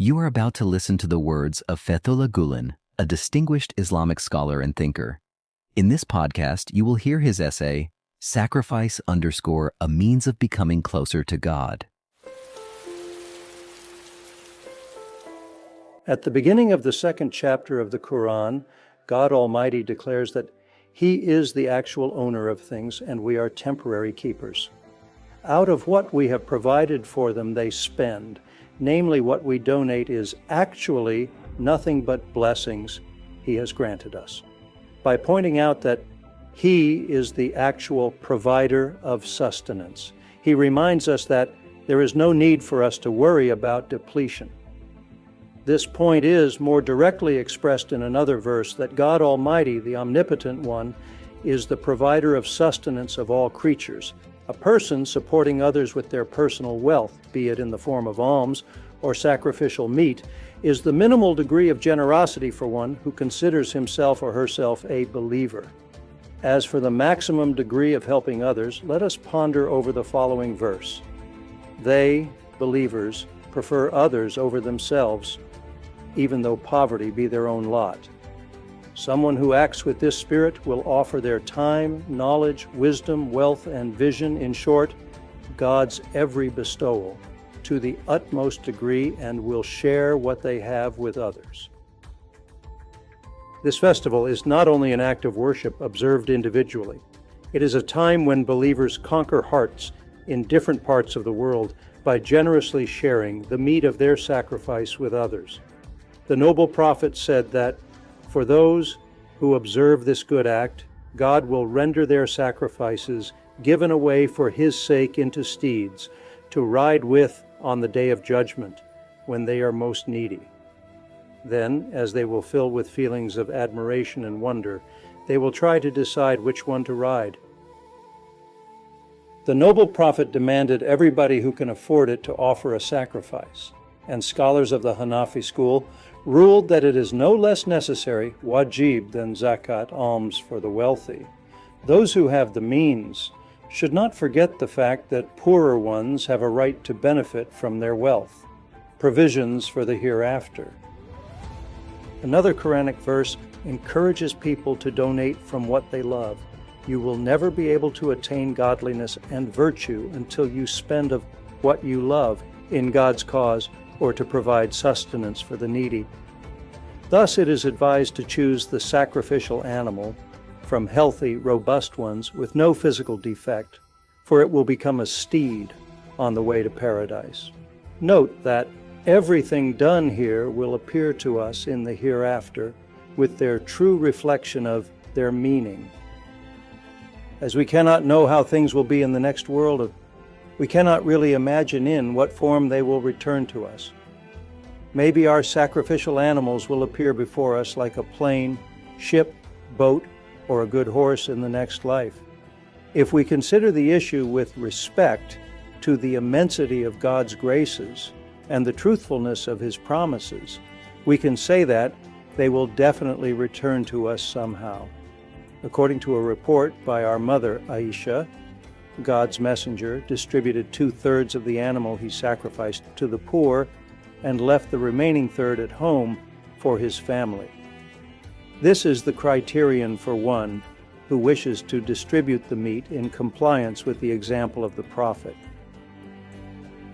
You are about to listen to the words of Fethullah Gulen, a distinguished Islamic scholar and thinker. In this podcast, you will hear his essay, Sacrifice _ a Means of Becoming Closer to God. At the beginning of the second chapter of the Qur'an, God Almighty declares that He is the actual owner of things and we are temporary keepers. Out of what we have provided for them, they spend. Namely, what we donate is actually nothing but blessings He has granted us. By pointing out that He is the actual provider of sustenance, He reminds us that there is no need for us to worry about depletion. This point is more directly expressed in another verse that God Almighty, the Omnipotent One, is the provider of sustenance of all creatures. A person supporting others with their personal wealth, be it in the form of alms or sacrificial meat, is the minimal degree of generosity for one who considers himself or herself a believer. As for the maximum degree of helping others, let us ponder over the following verse. They, believers, prefer others over themselves, even though poverty be their own lot. Someone who acts with this spirit will offer their time, knowledge, wisdom, wealth, and vision, in short, God's every bestowal, to the utmost degree, and will share what they have with others. This festival is not only an act of worship observed individually. It is a time when believers conquer hearts in different parts of the world by generously sharing the meat of their sacrifice with others. The noble prophet said that for those who observe this good act, God will render their sacrifices given away for His sake into steeds, to ride with on the day of judgment, when they are most needy. Then, as they will fill with feelings of admiration and wonder, they will try to decide which one to ride. The noble prophet demanded everybody who can afford it to offer a sacrifice, and scholars of the Hanafi school ruled that it is no less necessary, wajib, than zakat, alms for the wealthy. Those who have the means should not forget the fact that poorer ones have a right to benefit from their wealth, provisions for the hereafter. Another Quranic verse encourages people to donate from what they love. You will never be able to attain godliness and virtue until you spend of what you love in God's cause or to provide sustenance for the needy. Thus it is advised to choose the sacrificial animal from healthy, robust ones with no physical defect, for it will become a steed on the way to paradise. Note that everything done here will appear to us in the hereafter with their true reflection of their meaning. As we cannot know how things will be in the next world, we cannot really imagine in what form they will return to us. Maybe our sacrificial animals will appear before us like a plane, ship, boat, or a good horse in the next life. If we consider the issue with respect to the immensity of God's graces and the truthfulness of His promises, we can say that they will definitely return to us somehow. According to a report by our mother, Aisha, God's messenger distributed 2/3 of the animal he sacrificed to the poor and left the remaining third at home for his family. This is the criterion for one who wishes to distribute the meat in compliance with the example of the prophet.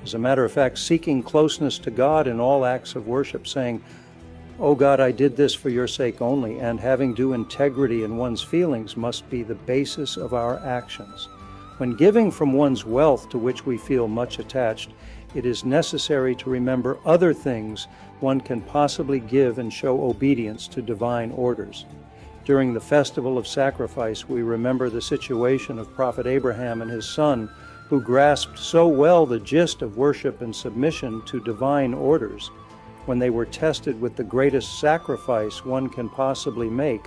As a matter of fact, seeking closeness to God in all acts of worship, saying, "O God, I did this for your sake only," and having due integrity in one's feelings must be the basis of our actions. When giving from one's wealth to which we feel much attached, it is necessary to remember other things one can possibly give and show obedience to divine orders. During the festival of sacrifice, we remember the situation of Prophet Abraham and his son, who grasped so well the gist of worship and submission to divine orders when they were tested with the greatest sacrifice one can possibly make.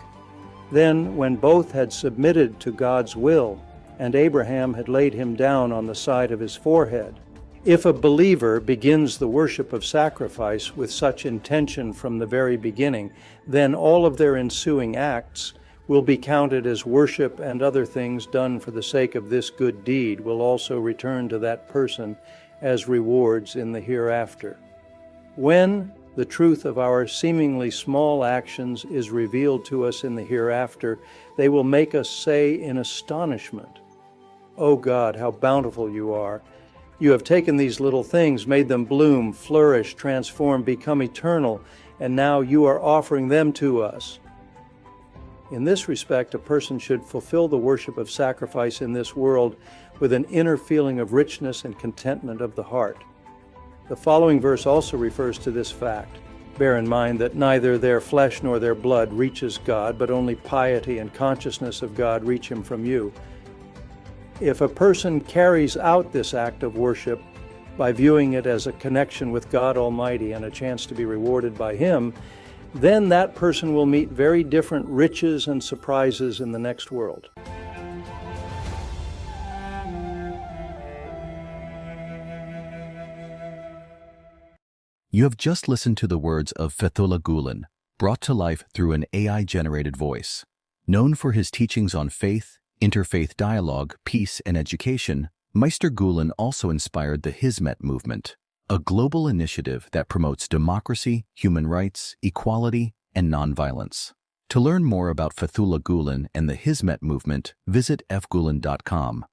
Then, when both had submitted to God's will, and Abraham had laid him down on the side of his forehead. If a believer begins the worship of sacrifice with such intention from the very beginning, then all of their ensuing acts will be counted as worship, and other things done for the sake of this good deed will also return to that person as rewards in the hereafter. When the truth of our seemingly small actions is revealed to us in the hereafter, they will make us say in astonishment, "O God, how bountiful you are! You have taken these little things, made them bloom, flourish, transform, become eternal, and now you are offering them to us." In this respect, a person should fulfill the worship of sacrifice in this world with an inner feeling of richness and contentment of the heart. The following verse also refers to this fact. Bear in mind that neither their flesh nor their blood reaches God, but only piety and consciousness of God reach him from you. If a person carries out this act of worship by viewing it as a connection with God Almighty and a chance to be rewarded by him, then that person will meet very different riches and surprises in the next world. You have just listened to the words of Fethullah Gulen, brought to life through an AI-generated voice. Known for his teachings on faith, interfaith dialogue, peace, and education, Meister Gulen also inspired the Hizmet movement, a global initiative that promotes democracy, human rights, equality, and nonviolence. To learn more about Fethullah Gulen and the Hizmet movement, visit fgulen.com.